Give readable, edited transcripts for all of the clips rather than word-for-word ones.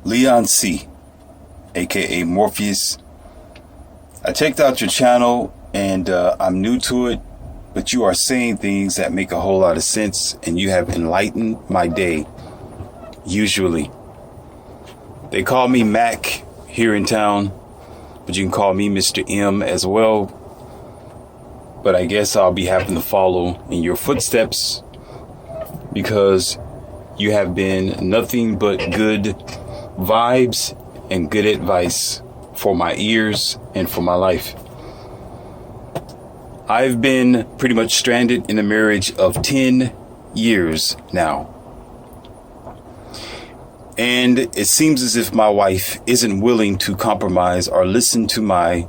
Leon C, aka Morpheus. I checked out your channel and I'm new to it, but you are saying things that make a whole lot of sense, and you have enlightened my day. Usually they call me Mac here in town, but you can call me Mr. M as well. But I guess I'll be having to follow in your footsteps, because you have been nothing but good vibes and good advice for my ears and for my life. I've been pretty much stranded in a marriage of 10 years now. And it seems as if my wife isn't willing to compromise or listen to my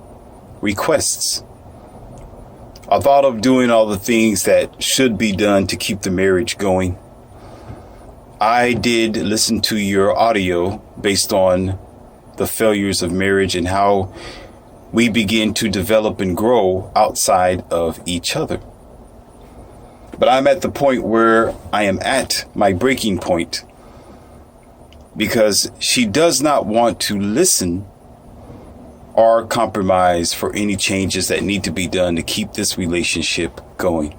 requests. I thought of doing all the things that should be done to keep the marriage going. I did listen to your audio based on the failures of marriage and how we begin to develop and grow outside of each other. But I'm at the point where I am at my breaking point, because she does not want to listen or compromise for any changes that need to be done to keep this relationship going.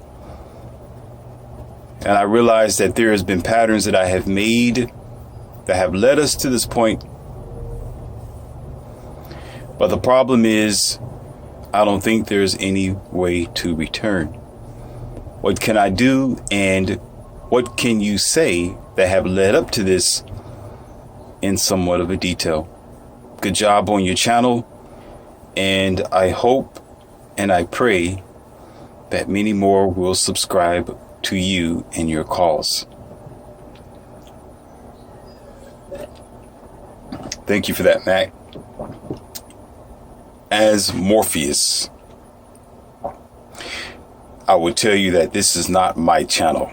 And I realize that there has been patterns that I have made that have led us to this point. But the problem is, I don't think there's any way to return. What can I do, and what can you say that have led up to this in somewhat of a detail? Good job on your channel, and I hope and I pray that many more will subscribe to you and your calls. Thank you for that, Mac. As Morpheus, I would tell you that this is not my channel.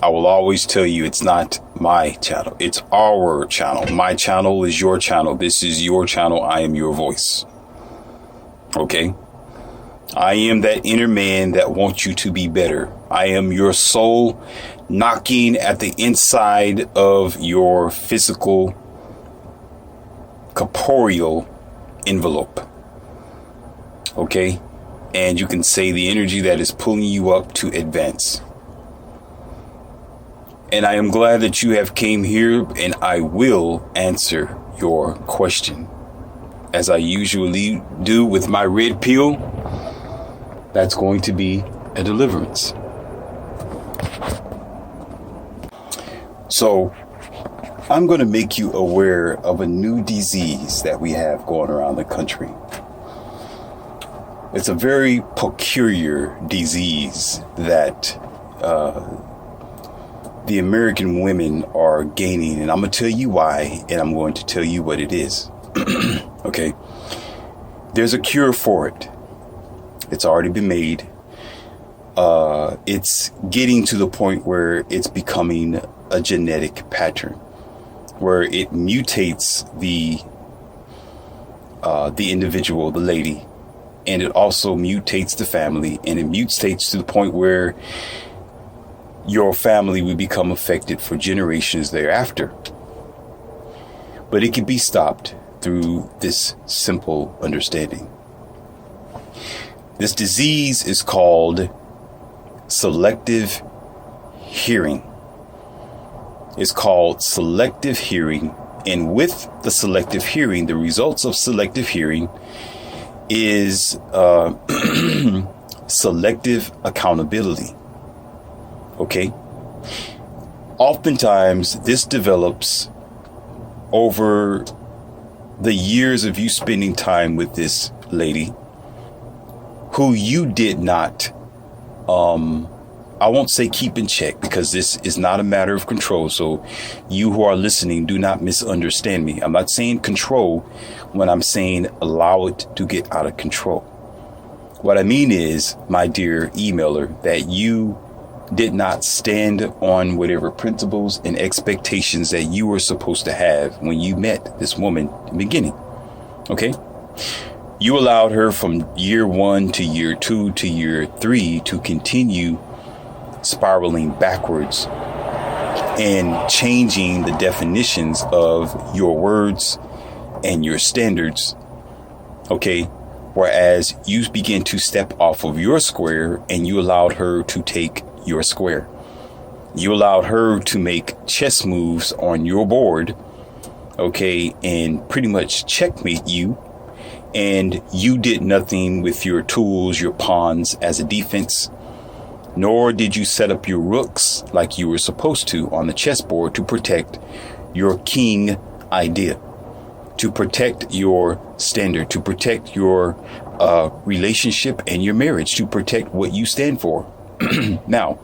I will always tell you it's not my channel. It's our channel. My channel is your channel. This is your channel. I am your voice. Okay? I am that inner man that wants you to be better. I am your soul knocking at the inside of your physical, corporeal envelope. Okay? And you can say the energy that is pulling you up to advance. And I am glad that you have came here, and I will answer your question, as I usually do with my red pill. That's going to be a deliverance. So I'm going to make you aware of a new disease that we have going around the country. It's a very peculiar disease that the American women are gaining, and I'm going to tell you why, and I'm going to tell you what it is. Okay? There's a cure for it. It's already been made. It's getting to the point where it's becoming a genetic pattern, where it mutates the individual, the lady, and it also mutates the family, and it mutates to the point where your family will become affected for generations thereafter. But it can be stopped through this simple understanding. This disease is called selective hearing. It's called selective hearing. And with the selective hearing, the results of selective hearing is selective accountability. Okay? Oftentimes, this develops over the years of you spending time with this lady who you did not, I won't say keep in check, because this is not a matter of control. So you who are listening, do not misunderstand me. I'm not saying control when I'm saying allow it to get out of control. What I mean is, my dear emailer, that you did not stand on whatever principles and expectations that you were supposed to have when you met this woman in the beginning. Okay? You allowed her from year 1 to year 2 to year 3 to continue spiraling backwards and changing the definitions of your words and your standards. Okay. Whereas you begin to step off of your square and you allowed her to take your square. You allowed her to make chess moves on your board. Okay. And pretty much checkmate you. And you did nothing with your tools, your pawns as a defense. Nor did you set up your rooks like you were supposed to on the chessboard to protect your king idea, to protect your standard, to protect your relationship and your marriage, to protect what you stand for. Now,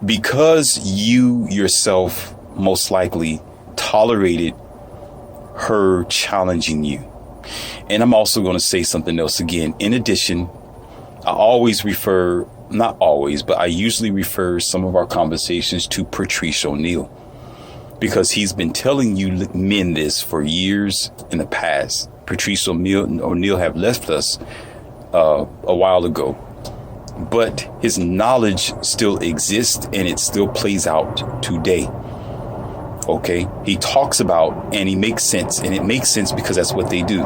because you yourself most likely tolerated her challenging you. And I'm also going to say something else again. In addition, I always refer, not always, but I usually refer some of our conversations to Patrice O'Neal, because he's been telling you men this for years in the past. Patrice O'Neal have left us a while ago, but his knowledge still exists and it still plays out today. Okay, he talks about and he makes sense, and it makes sense because that's what they do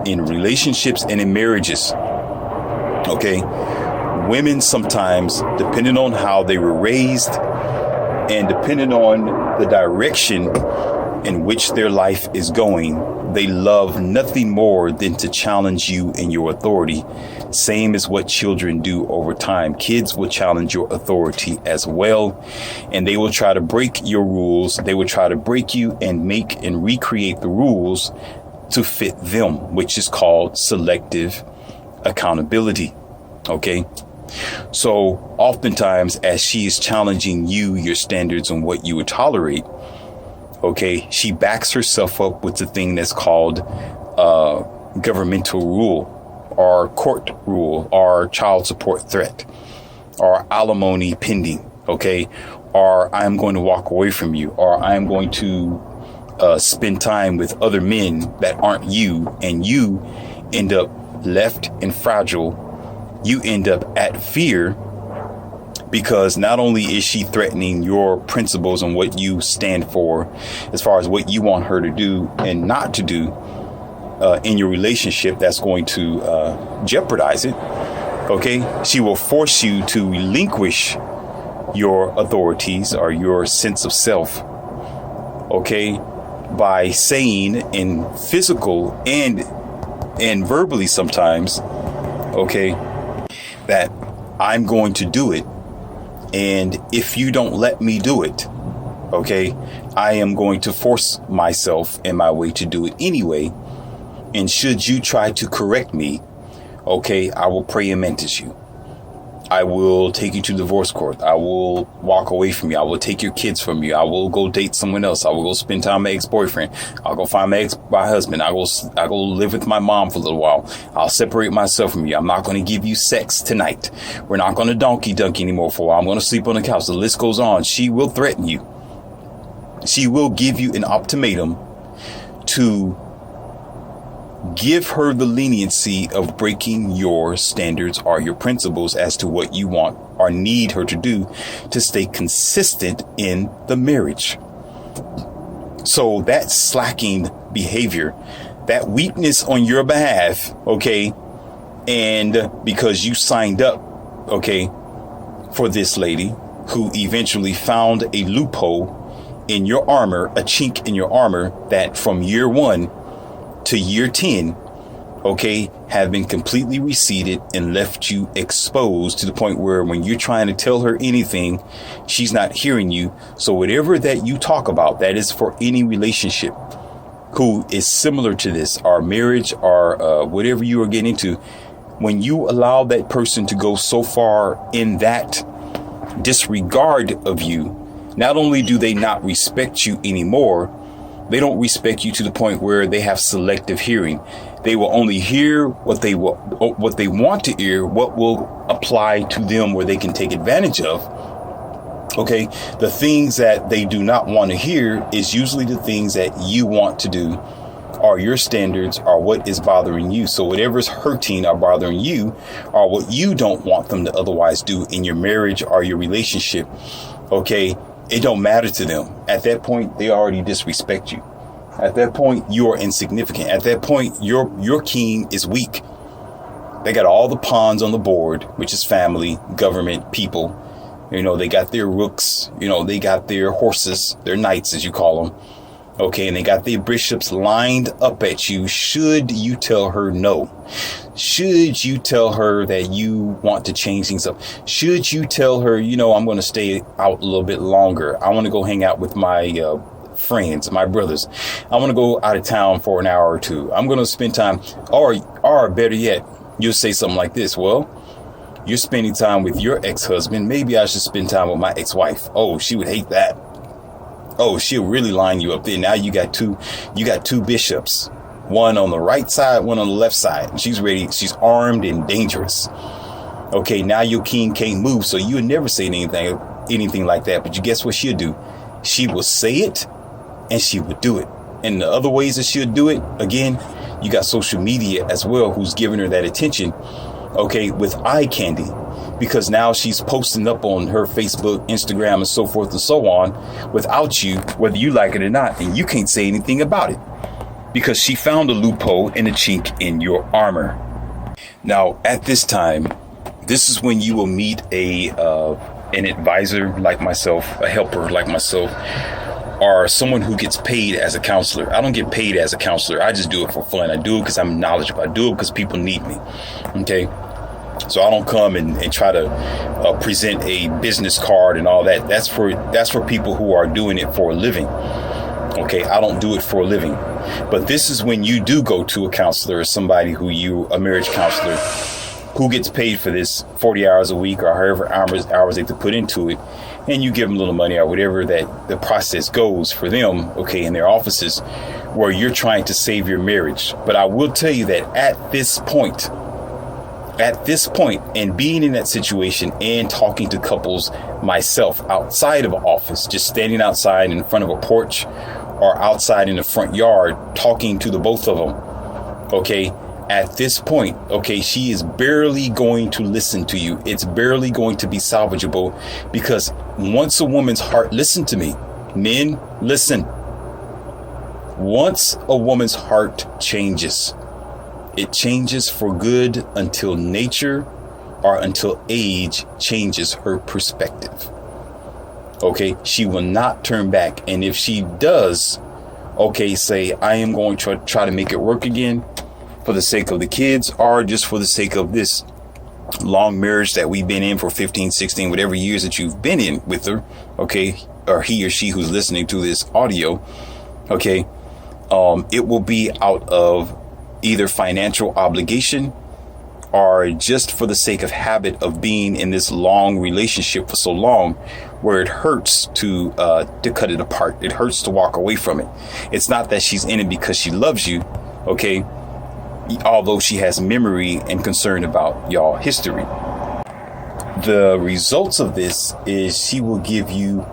in relationships and in marriages. Okay, women sometimes, depending on how they were raised and depending on the direction in which their life is going, they love nothing more than to challenge you in your authority. Same as what children do over time. Kids will challenge your authority as well, and they will try to break your rules. They will try to break you and make and recreate the rules to fit them, which is called selective accountability. Okay. So oftentimes as she is challenging you, your standards and what you would tolerate, okay, she backs herself up with the thing that's called governmental rule or court rule or child support threat or alimony pending. Okay. Or I'm going to walk away from you, or I'm going to spend time with other men that aren't you, and you end up left and fragile. You end up at fear because not only is she threatening your principles and what you stand for as far as what you want her to do and not to do in your relationship, that's going to jeopardize it. OK, she will force you to relinquish your authorities or your sense of self. OK, by saying in physical and verbally sometimes, OK, that I'm going to do it. And if you don't let me do it, OK, I am going to force myself and my way to do it anyway. And should you try to correct me, OK, I will pray and mantis you. I will take you to divorce court. I will walk away from you. I will take your kids from you. I will go date someone else. I will go spend time with my ex-boyfriend. I'll go find my husband. I go live with my mom for a little while. I'll separate myself from you. I'm not going to give you sex tonight. We're not going to donkey dunk anymore for a while. I'm going to sleep on the couch. The list goes on. She will threaten you. She will give you an ultimatum to give her the leniency of breaking your standards or your principles as to what you want or need her to do to stay consistent in the marriage. So that slacking behavior, that weakness on your behalf, okay, and because you signed up, okay, for this lady who eventually found a loophole in your armor, a chink in your armor that from year 1 to year 10, okay, have been completely receded and left you exposed to the point where when you're trying to tell her anything, she's not hearing you. So whatever that you talk about, that is for any relationship who is similar to this, or marriage, or whatever you are getting into, when you allow that person to go so far in that disregard of you, not only do they not respect you anymore, they don't respect you to the point where they have selective hearing. They will only hear what they want to hear, what will apply to them where they can take advantage of. Okay, the things that they do not want to hear is usually the things that you want to do are your standards, are what is bothering you. So whatever's hurting or bothering you are what you don't want them to otherwise do in your marriage or your relationship. Okay, it don't matter to them. At that point, they already disrespect you. At that point, you are insignificant. At that point, your king is weak. They got all the pawns on the board, which is family, government, people. They got their rooks, they got their horses, their knights, as you call them. Okay, and they got their bishops lined up at you. Should you tell her no? Should you tell her that you want to change things up? Should you tell her, I'm going to stay out a little bit longer. I want to go hang out with my friends, my brothers. I want to go out of town for an hour or two. I'm going to spend time, or better yet, you'll say something like this. Well, you're spending time with your ex-husband. Maybe I should spend time with my ex-wife. Oh, she would hate that. Oh, she'll really line you up there. Now you got two bishops, one on the right side, one on the left side. She's ready. She's armed and dangerous. Okay, now your king can't move, so you would never say anything like that. But you guess what she'll do? She will say it, and she will do it. And the other ways that she'll do it, again, you got social media as well, who's giving her that attention. Okay, with eye candy. Because now she's posting up on her Facebook, Instagram, and so forth and so on without you, whether you like it or not. And you can't say anything about it because she found a loophole and a chink in your armor. Now, at this time, this is when you will meet an advisor like myself, a helper like myself, or someone who gets paid as a counselor. I don't get paid as a counselor. I just do it for fun. I do it because I'm knowledgeable. I do it because people need me. Okay. So I don't come and try to present a business card and all that. That's for people who are doing it for a living. Okay, I don't do it for a living. But this is when you do go to a counselor or somebody a marriage counselor who gets paid for this 40 hours a week or however hours they have to put into it. And you give them a little money or whatever that the process goes for them, okay, in their offices where you're trying to save your marriage. But I will tell you that at this point, and being in that situation and talking to couples myself outside of an office, just standing outside in front of a porch or outside in the front yard, talking to the both of them. Okay. At this point, okay, she is barely going to listen to you. It's barely going to be salvageable because once a woman's heart, listen to me, men, listen. Once a woman's heart changes, it changes for good until nature or until age changes her perspective. Okay, she will not turn back. And if she does, okay, say, I am going to try to make it work again for the sake of the kids or just for the sake of this long marriage that we've been in for 15, 16, whatever years that you've been in with her. Okay, or he or she who's listening to this audio. Okay, it will be out of either financial obligation or just for the sake of habit of being in this long relationship for so long where it hurts to cut it apart. It hurts to walk away from it. It's not that she's in it because she loves you, okay, although she has memory and concern about y'all history. The results of this is she will give you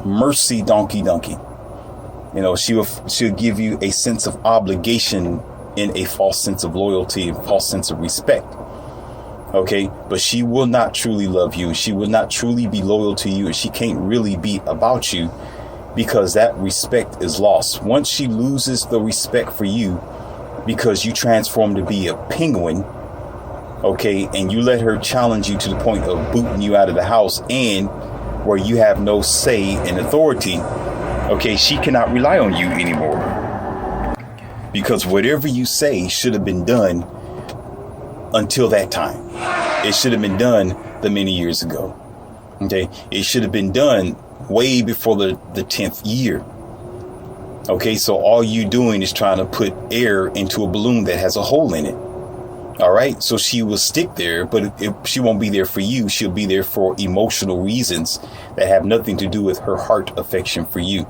mercy donkey. She'll give you a sense of obligation in a false sense of loyalty and false sense of respect. Okay, but she will not truly love you. She will not truly be loyal to you, and she can't really be about you because that respect is lost. Once she loses the respect for you because you transform to be a penguin, okay, and you let her challenge you to the point of booting you out of the house and where you have no say and authority, okay, she cannot rely on you anymore. Because whatever you say should have been done until that time. It should have been done the many years ago. Okay. It should have been done way before the 10th year. Okay. So all you doing is trying to put air into a balloon that has a hole in it. All right. So she will stick there, but she won't be there for you. She'll be there for emotional reasons that have nothing to do with her heart affection for you.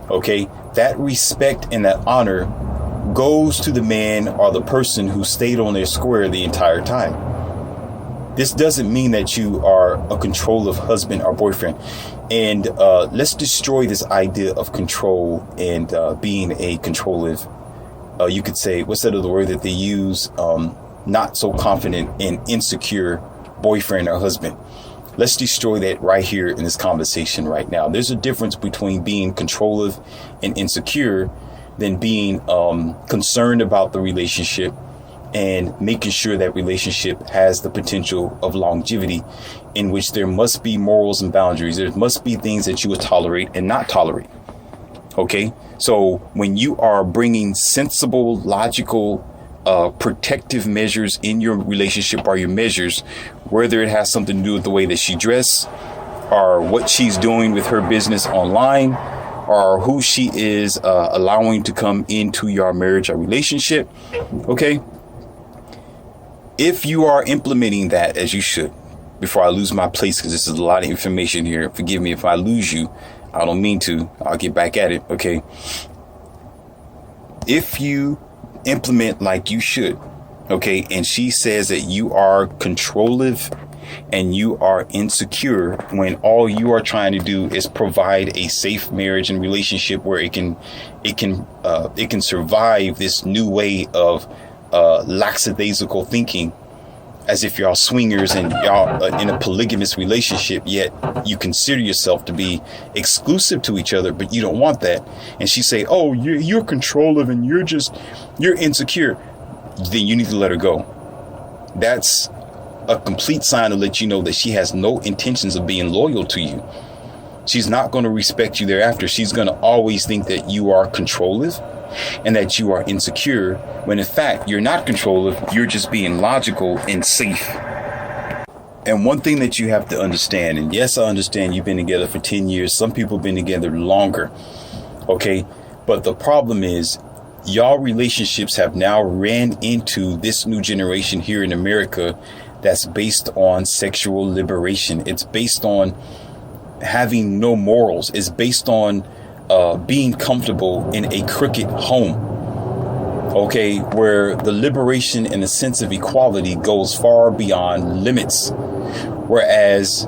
Okay, that respect and that honor goes to the man or the person who stayed on their square the entire time. This doesn't mean that you are a controlling husband or boyfriend. And let's destroy this idea of control and being a controlling. You could say, what's that other word that they use? Not so confident and insecure boyfriend or husband. Let's destroy that right here in this conversation right now. There's a difference between being controlling and insecure than being concerned about the relationship and making sure that relationship has the potential of longevity, in which there must be morals and boundaries. There must be things that you would tolerate and not tolerate. OK, so when you are bringing sensible, logical, protective measures in your relationship or your measures, whether it has something to do with the way that she dresses or what she's doing with her business online or who she is allowing to come into your marriage or relationship. OK, if you are implementing that as you should, before I lose my place, because this is a lot of information here. Forgive me if I lose you. I don't mean to. I'll get back at it. OK, if you implement like you should, OK, and she says that you are controlling and you are insecure when all you are trying to do is provide a safe marriage and relationship where it can survive this new way of lackadaisical thinking, as if y'all swingers and y'all in a polygamous relationship, yet you consider yourself to be exclusive to each other, but you don't want that. And she say, oh, you're controlling and you're insecure. Then you need to let her go. That's a complete sign to let you know that she has no intentions of being loyal to you. She's not going to respect you thereafter. She's going to always think that you are controlling and that you are insecure, when in fact you're not controlling. You're just being logical and safe. And one thing that you have to understand, and yes, I understand you've been together for 10 years. Some people have been together longer. OK, but the problem is y'all relationships have now ran into this new generation here in America that's based on sexual liberation. It's based on having no morals. It's based on being comfortable in a crooked home. OK, where the liberation and the sense of equality goes far beyond limits, whereas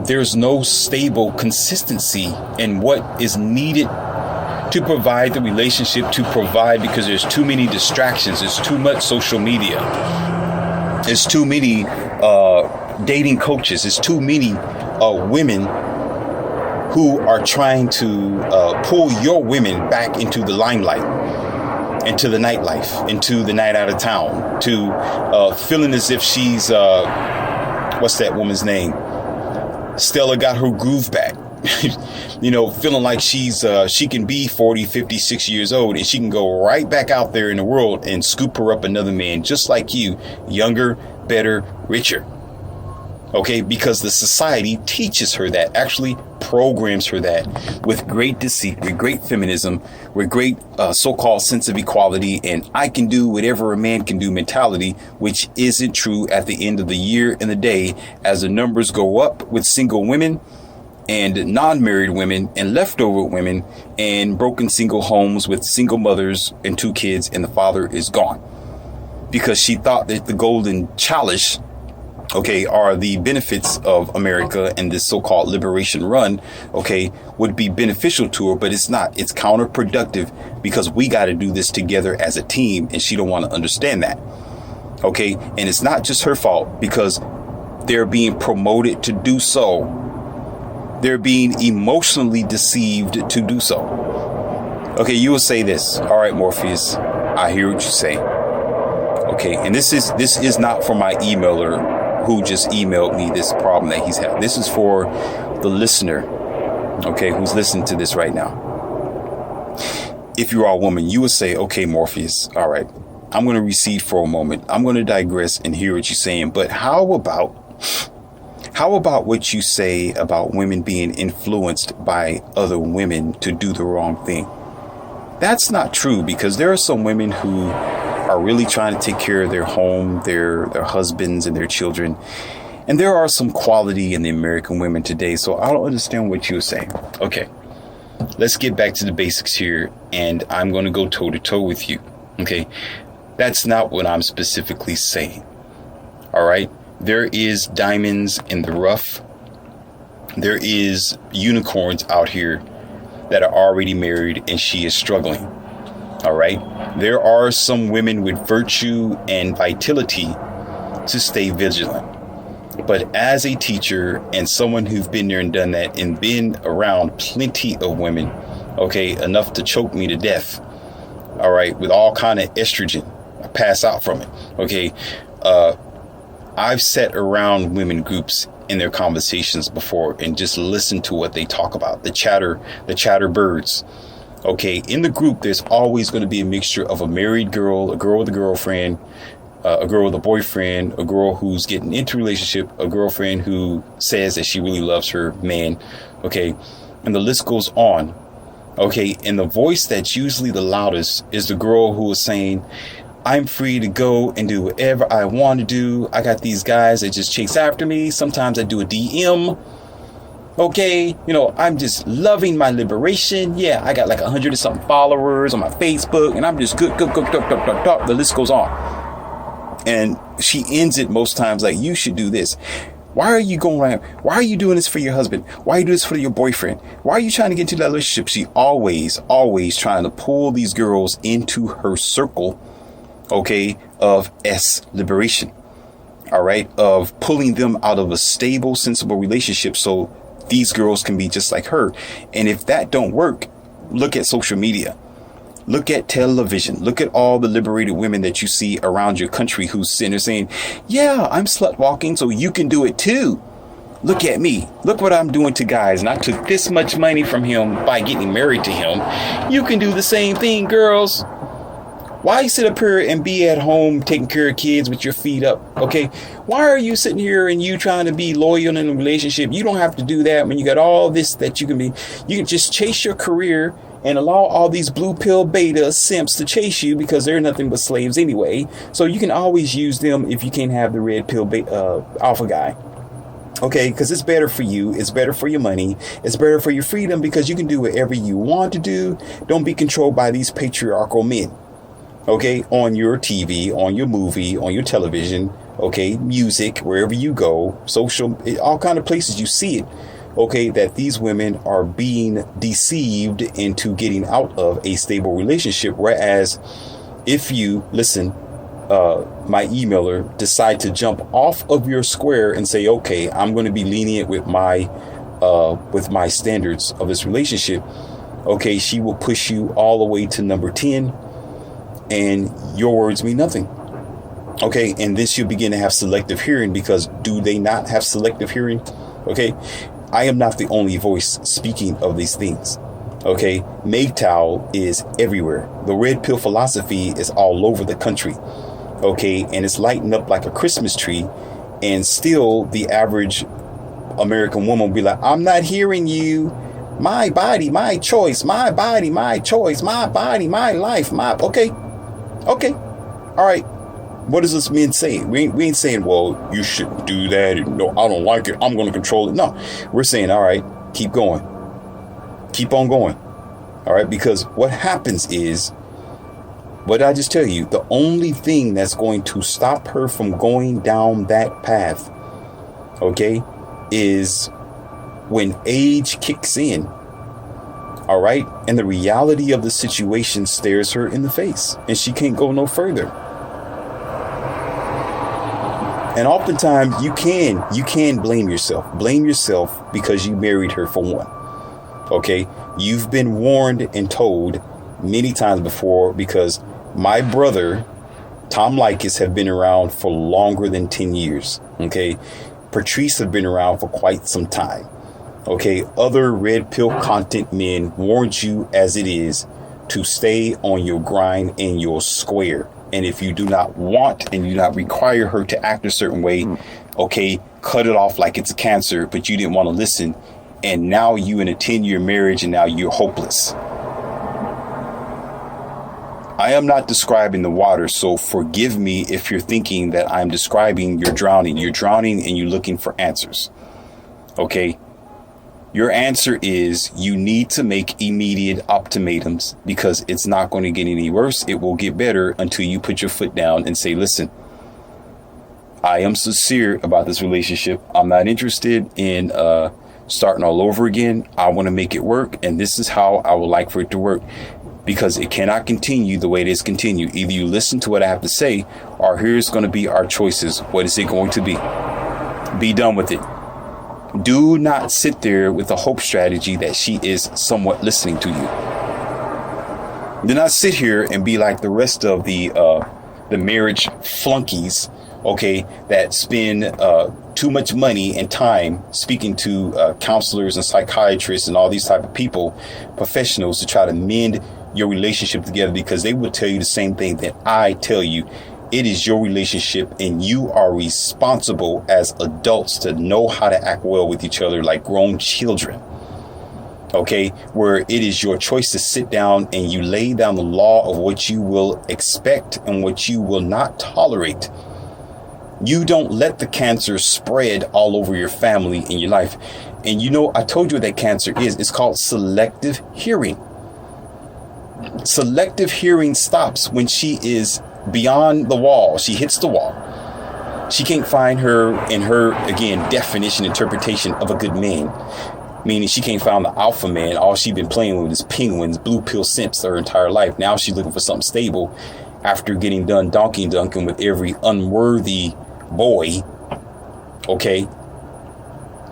there's no stable consistency in what is needed to provide the relationship to provide, because there's too many distractions. There's too much social media. There's too many dating coaches. There's too many women who are trying to pull your women back into the limelight, into the nightlife, into the night out of town, to feeling as if she's, what's that woman's name? Stella got her groove back. You know, feeling like she can be 40, 50, 60 years old and she can go right back out there in the world and scoop her up another man just like you, younger, better, richer. OK, because the society teaches her that, actually programs her that, with great deceit, with great feminism, with great so-called sense of equality, and I can do whatever a man can do mentality, which isn't true at the end of the year and the day, as the numbers go up with single women and non-married women and leftover women and broken single homes with single mothers and 2 kids, and the father is gone because she thought that the golden chalice, OK, are the benefits of America and this so-called liberation run, OK, would be beneficial to her. But it's not. It's counterproductive, because we got to do this together as a team. And she don't want to understand that. OK, and it's not just her fault, because they're being promoted to do so. They're being emotionally deceived to do so. OK, you will say this. All right, Morpheus, I hear what you say. OK, and this is not for my emailer who just emailed me this problem that he's had. This is for the listener, OK, who's listening to this right now. If you are a woman, you would say, OK, Morpheus, all right, I'm going to recede for a moment. I'm going to digress and hear what you're saying. But how about what you say about women being influenced by other women to do the wrong thing? That's not true, because there are some women who are really trying to take care of their home, their husbands and their children. And there are some quality in the American women today. So I don't understand what you're saying. OK, let's get back to the basics here. And I'm going to go toe to toe with you. OK, that's not what I'm specifically saying. All right. There is diamonds in the rough. There is unicorns out here that are already married and she is struggling. All right. There are some women with virtue and vitality to stay vigilant. But as a teacher and someone who's been there and done that and been around plenty of women, okay, enough to choke me to death. All right. With all kind of estrogen. I pass out from it. Okay. I've sat around women groups in their conversations before and just listened to what they talk about. The chatter birds. Okay. In the group, there's always going to be a mixture of a married girl, a girl with a girlfriend, a girl with a boyfriend, a girl who's getting into a relationship, a girlfriend who says that she really loves her man. Okay. And the list goes on. Okay. And the voice that's usually the loudest is the girl who is saying, I'm free to go and do whatever I want to do. I got these guys that just chase after me. Sometimes I do a DM. Okay, you know, I'm just loving my liberation. Yeah, I got like 100 and something followers on my Facebook, and I'm just good. The list goes on. And she ends it most times like, you should do this. Why are you going around? Why are you doing this for your husband? Why are you doing this for your boyfriend? Why are you trying to get into that relationship? She always trying to pull these girls into her circle, okay, of liberation. All right, of pulling them out of a stable, sensible relationship so these girls can be just like her. And if that don't work, look at social media. Look at television. Look at all the liberated women that you see around your country who's sitting there saying, yeah, I'm slut walking, so you can do it too. Look at me. Look what I'm doing to guys. And I took this much money from him by getting married to him. You can do the same thing, girls. Why sit up here and be at home taking care of kids with your feet up? Okay. Why are you sitting here and you trying to be loyal in a relationship? You don't have to do that when you got all this that you can be. You can just chase your career and allow all these blue pill beta simps to chase you because they're nothing but slaves anyway. So you can always use them if you can't have the red pill alpha guy. Okay, because it's better for you. It's better for your money. It's better for your freedom because you can do whatever you want to do. Don't be controlled by these patriarchal men. Okay, on your TV, on your movie, on your television, okay, music, wherever you go, social, all kind of places you see it. Okay, that these women are being deceived into getting out of a stable relationship. Whereas if you listen, my emailer decide to jump off of your square and say, OK, I'm going to be lenient with my standards of this relationship. OK, she will push you all the way to number 10. And your words mean nothing. OK, and this you'll begin to have selective hearing because do they not have selective hearing? OK, I am not the only voice speaking of these things. OK, MGTOW is everywhere. The red pill philosophy is all over the country. OK, and it's lighting up like a Christmas tree. And still the average American woman will be like, I'm not hearing you. My body, my choice. My body, my choice. My body, my life. OK. All right. What does this mean saying? We ain't saying, well, you shouldn't do that. No, I don't like it. I'm going to control it. No, we're saying, all right, keep going. Keep on going. All right. Because what happens is, what did I just tell you? The only thing that's going to stop her from going down that path, okay, is when age kicks in. All right. And the reality of the situation stares her in the face and she can't go no further. And oftentimes you can blame yourself. Blame yourself because you married her for one. OK, you've been warned and told many times before because my brother, Tom Likas, have been around for longer than 10 years. OK, Patrice have been around for quite some time. OK, other red pill content men warned you as it is to stay on your grind and your square. And if you do not want and you do not require her to act a certain way, OK, cut it off like it's a cancer, but you didn't want to listen. And now you in a 10-year marriage and now you're hopeless. I am not describing the water, so forgive me if you're thinking that I'm describing you're drowning. You're drowning and you're looking for answers. OK. Your answer is you need to make immediate ultimatums because it's not going to get any worse. It will get better until you put your foot down and say, listen, I am sincere about this relationship. I'm not interested in starting all over again. I want to make it work, and this is how I would like for it to work, because it cannot continue the way it is continued. Either you listen to what I have to say, or here's going to be our choices. What is it going to be? Be done with it. Do not sit there with the hope strategy that she is somewhat listening to you. Do not sit here and be like the rest of the marriage flunkies, okay, that spend too much money and time speaking to counselors and psychiatrists and all these type of people, professionals, to try to mend your relationship together, because they will tell you the same thing that I tell you. It is your relationship, and you are responsible as adults to know how to act well with each other like grown children. Okay, where it is your choice to sit down and you lay down the law of what you will expect and what you will not tolerate. You don't let the cancer spread all over your family and your life. And you know, I told you what that cancer is. It's called selective hearing. Selective hearing stops when she is beyond the wall. She hits the wall. She can't find her, in her, again, definition, interpretation of a good man. Meaning she can't find the alpha man. All she's been playing with is penguins, blue pill simps her entire life. Now she's looking for something stable after getting done donkey dunking with every unworthy boy. Okay.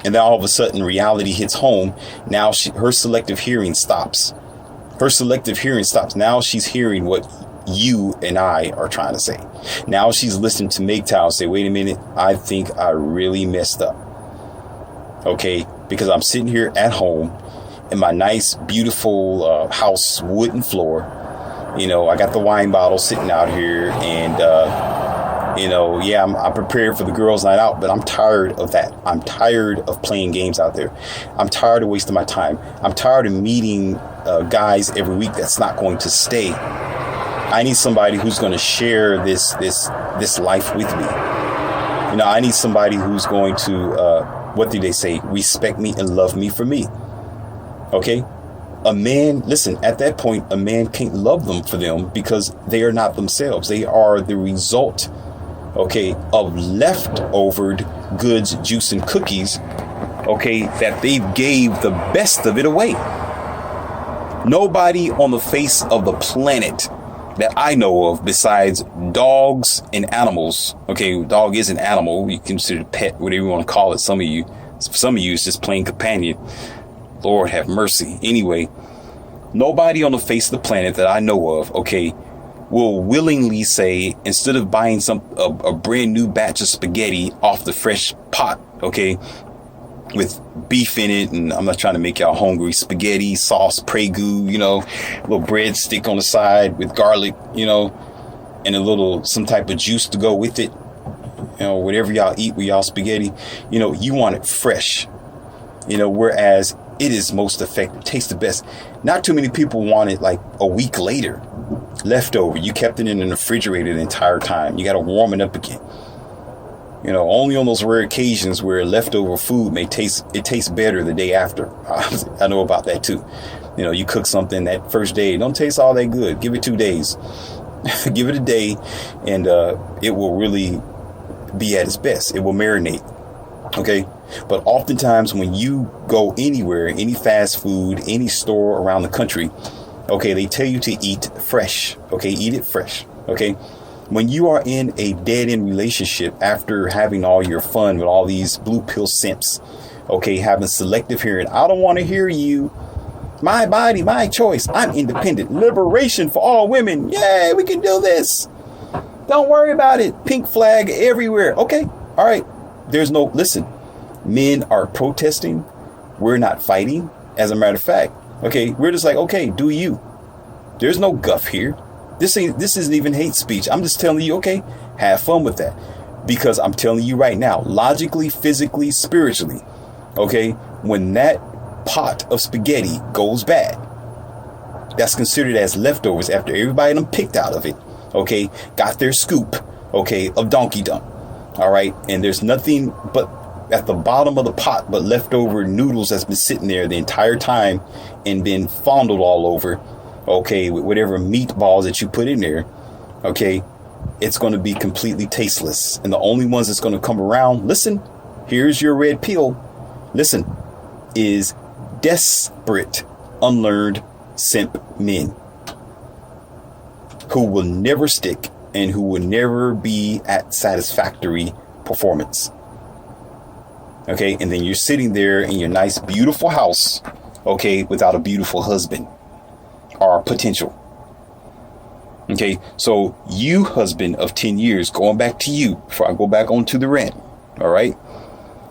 And then all of a sudden reality hits home. Now her selective hearing stops. Her selective hearing stops. Now she's hearing what you and I are trying to say. Now she's listening to MGTOW say, wait a minute, I think I really messed up. Okay, because I'm sitting here at home in my nice, beautiful house, wooden floor. You know, I got the wine bottle sitting out here, and yeah, I'm prepared for the girls' night out, but I'm tired of that. I'm tired of playing games out there. I'm tired of wasting my time. I'm tired of meeting guys every week that's not going to stay. I need somebody who's going to share this life with me. You know, I need somebody who's going to, what do they say? Respect me and love me for me. Okay. A man, listen, at that point, a man can't love them for them because they are not themselves. They are the result, okay, of leftover goods, juice, and cookies, okay, that they gave the best of it away. Nobody on the face of the planet that I know of, besides dogs and animals. Okay, dog is an animal. You consider it a pet, whatever you want to call it. Some of you, it's just plain companion. Lord have mercy. Anyway, nobody on the face of the planet that I know of, okay, will willingly say, instead of buying a brand new batch of spaghetti off the fresh pot, okay, with beef in it, and I'm not trying to make y'all hungry, spaghetti, sauce, Prego, you know, little breadstick on the side with garlic, you know, and some type of juice to go with it, you know, whatever y'all eat with y'all spaghetti, you know, you want it fresh, you know, whereas it is most effective, tastes the best. Not too many people want it like a week later, leftover. You kept it in the refrigerator the entire time. You got to warm it up again. You know, only on those rare occasions where leftover food tastes better the day after. I know about that too. You know, you cook something that first day, it don't taste all that good. Give it 2 days. Give it a day, and it will really be at its best. It will marinate. Okay. But oftentimes when you go anywhere, any fast food, any store around the country, okay, they tell you to eat fresh. Okay. Eat it fresh. Okay. When you are in a dead-end relationship after having all your fun with all these blue pill simps, okay, having selective hearing, I don't want to hear you. My body, my choice. I'm independent. Liberation for all women. Yay, we can do this. Don't worry about it. Pink flag everywhere. Okay. All right. Listen, men are protesting. We're not fighting. As a matter of fact, okay, we're just like, okay, do you. There's no guff here. This isn't even hate speech. I'm just telling you, okay, have fun with that. Because I'm telling you right now, logically, physically, spiritually, okay, when that pot of spaghetti goes bad, that's considered as leftovers after everybody done picked out of it, okay, got their scoop, okay, of donkey dunk, all right, and there's nothing but at the bottom of the pot but leftover noodles that's been sitting there the entire time and been fondled all over, okay, with whatever meatballs that you put in there, okay, it's going to be completely tasteless. And the only ones that's going to come around, listen, here's your red pill, listen, is desperate, unlearned simp men who will never stick and who will never be at satisfactory performance. Okay, and then you're sitting there in your nice, beautiful house, okay, without a beautiful husband or potential. Okay, so you, husband of 10 years, going back to you before I go back onto the rant. All right.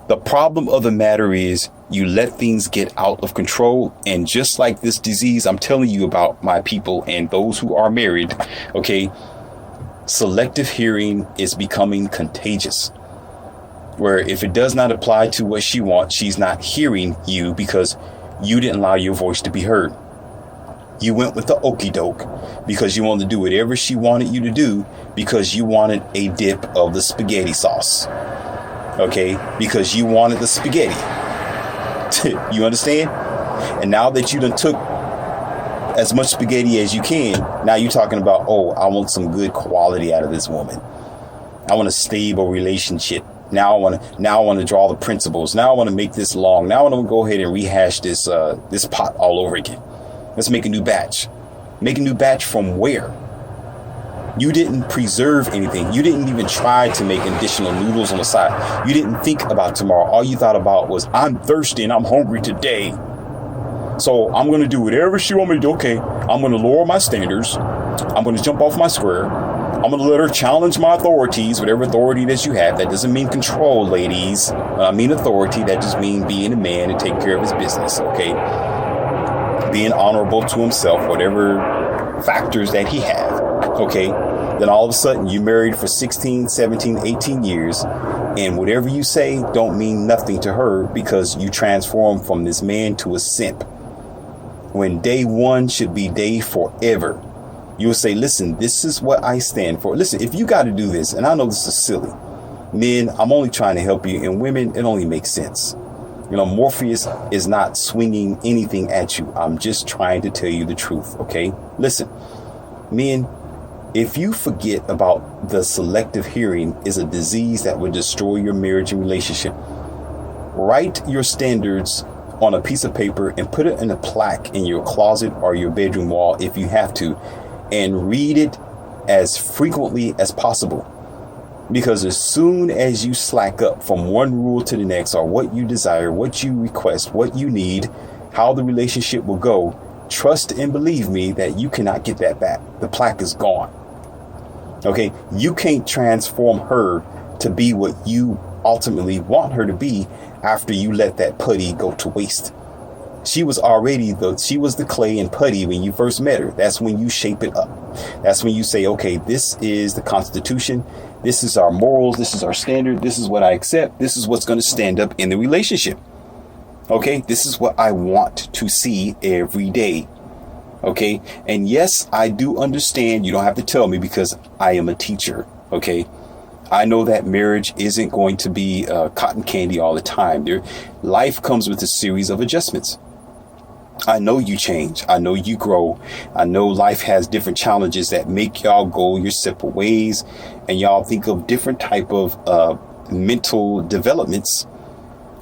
The problem of the matter is you let things get out of control. And just like this disease I'm telling you about, my people and those who are married, okay, selective hearing is becoming contagious. Where if it does not apply to what she wants, she's not hearing you because you didn't allow your voice to be heard. You went with the okie doke because you wanted to do whatever she wanted you to do because you wanted a dip of the spaghetti sauce. Okay, because you wanted the spaghetti. You understand? And now that you done took as much spaghetti as you can, now you're talking about, oh, I want some good quality out of this woman. I want a stable relationship. Now I want to draw the principles. Now I want to make this long. Now I want to go ahead and rehash this pot all over again. Let's make a new batch. Make a new batch from where? You didn't preserve anything. You didn't even try to make additional noodles on the side. You didn't think about tomorrow. All you thought about was, I'm thirsty and I'm hungry today. So I'm going to do whatever she wants me to do. Okay, I'm going to lower my standards. I'm going to jump off my square. I'm going to let her challenge my authorities, whatever authority that you have. That doesn't mean control, ladies. I mean authority. That just means being a man and taking care of his business, okay? Being honorable to himself, whatever factors that he have, okay? Then all of a sudden, you're married for 16, 17, 18 years, and whatever you say don't mean nothing to her because you transform from this man to a simp. When day one should be day forever. You'll say, listen, this is what I stand for. Listen, if you got to do this, and I know this is silly, men, I'm only trying to help you, and women, it only makes sense. You know, Morpheus is not swinging anything at you. I'm just trying to tell you the truth, okay? Listen, men, if you forget about the selective hearing is a disease that will destroy your marriage and relationship, write your standards on a piece of paper and put it in a plaque in your closet or your bedroom wall if you have to, and read it as frequently as possible. Because as soon as you slack up from one rule to the next, or what you desire, what you request, what you need, how the relationship will go, trust and believe me that you cannot get that back. The plaque is gone. Okay, you can't transform her to be what you ultimately want her to be after you let that putty go to waste. She was the clay and putty when you first met her. That's when you shape it up. That's when you say, okay, this is the Constitution. This is our morals. This is our standard. This is what I accept. This is what's going to stand up in the relationship. Okay, this is what I want to see every day. Okay, and yes, I do understand. You don't have to tell me because I am a teacher. Okay, I know that marriage isn't going to be cotton candy all the time. Life comes with a series of adjustments. I know you change. I know you grow. I know life has different challenges that make y'all go your separate ways, and y'all think of different type of mental developments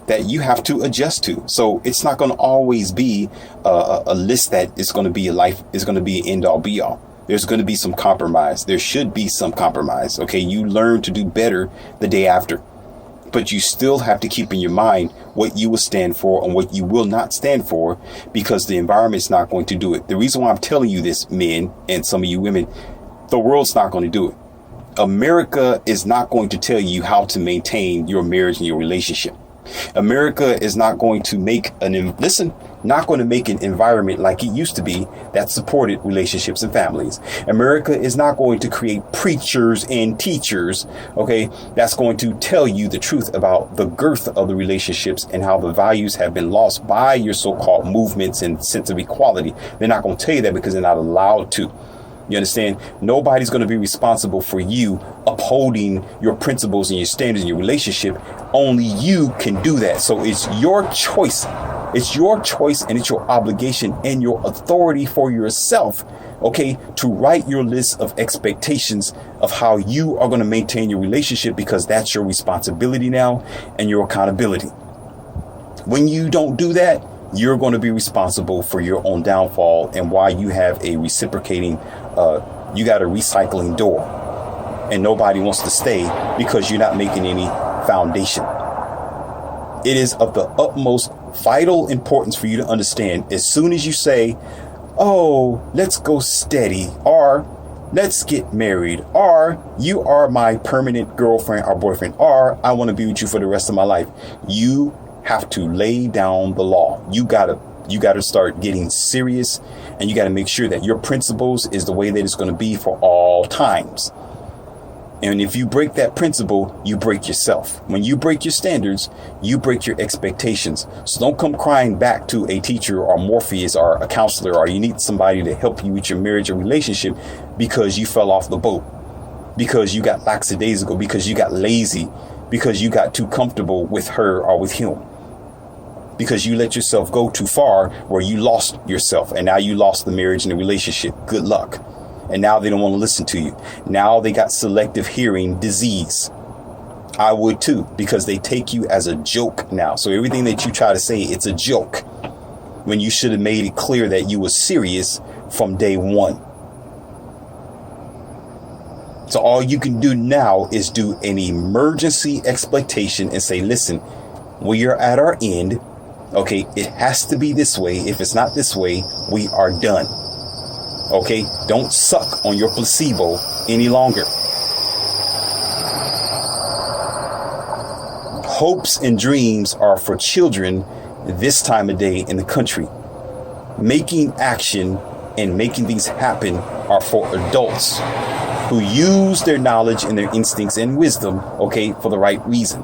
that you have to adjust to. So it's not going to always be a list that is going to be an end all be all. There's going to be some compromise. There should be some compromise. Okay, you learn to do better the day after. But you still have to keep in your mind what you will stand for and what you will not stand for, because the environment's not going to do it. The reason why I'm telling you this, men, and some of you women, the world's not going to do it. America is not going to tell you how to maintain your marriage and your relationship. America is not going to make an environment like it used to be that supported relationships and families. America is not going to create preachers and teachers, okay, that's going to tell you the truth about the girth of the relationships and how the values have been lost by your so-called movements and sense of equality. They're not going to tell you that because they're not allowed to. You understand? Nobody's going to be responsible for you upholding your principles and your standards in your relationship. Only you can do that. So it's your choice It's your choice and it's your obligation and your authority for yourself, okay, to write your list of expectations of how you are going to maintain your relationship, because that's your responsibility now and your accountability. When you don't do that, you're going to be responsible for your own downfall and why you have a reciprocating, you got a recycling door and nobody wants to stay because you're not making any foundation. It is of the utmost vital importance for you to understand, as soon as you say, oh, let's go steady, or let's get married, or you are my permanent girlfriend or boyfriend, or I want to be with you for the rest of my life, you have to lay down the law. You gotta start getting serious, and you gotta make sure that your principles is the way that it's going to be for all times. And if you break that principle, you break yourself. When you break your standards, you break your expectations. So don't come crying back to a teacher or Morpheus or a counselor, or you need somebody to help you with your marriage or relationship because you fell off the boat, because you got lackadaisical, because you got lazy, because you got too comfortable with her or with him, because you let yourself go too far where you lost yourself, and now you lost the marriage and the relationship. Good luck. And now they don't want to listen to you. Now they got selective hearing disease. I would too, because they take you as a joke now. So everything that you try to say, it's a joke, when you should have made it clear that you were serious from day one. So all you can do now is do an emergency exploitation and say, listen, we are at our end. Okay, it has to be this way. If it's not this way, we are done. Okay, don't suck on your placebo any longer. Hopes and dreams are for children this time of day in the country. Making action and making things happen are for adults who use their knowledge and their instincts and wisdom, okay, for the right reason.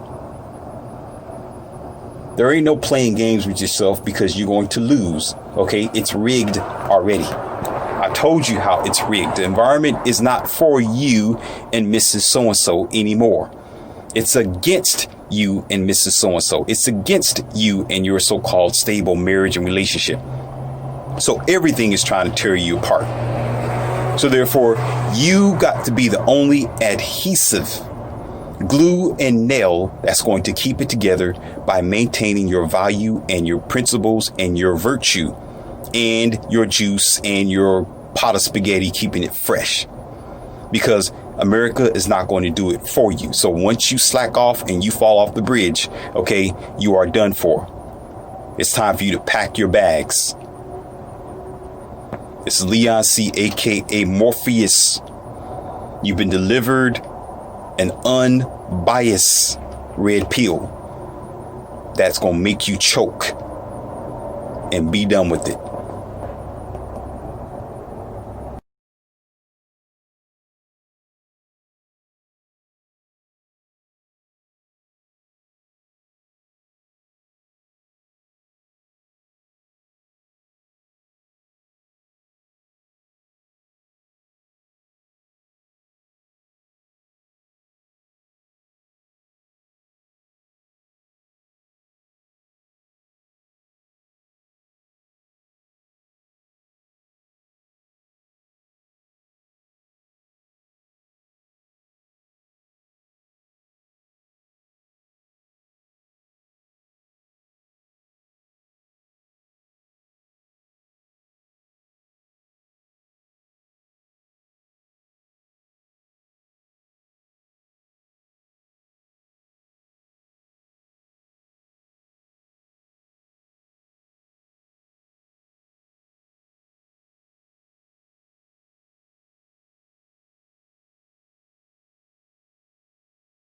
There ain't no playing games with yourself because you're going to lose, okay? It's rigged already. I told you how it's rigged. The environment is not for you and Mrs. So-and-so anymore. It's against you and Mrs. So-and-so. It's against you and your so-called stable marriage and relationship. So everything is trying to tear you apart. So therefore, you got to be the only adhesive glue and nail that's going to keep it together by maintaining your value and your principles and your virtue and your juice and your pot of spaghetti, keeping it fresh, because America is not going to do it for you. So once you slack off and you fall off the bridge, okay, you are done for. It's time for you to pack your bags. This is Leon C, aka Morpheus. You've been delivered an unbiased red pill that's going to make you choke and be done with it.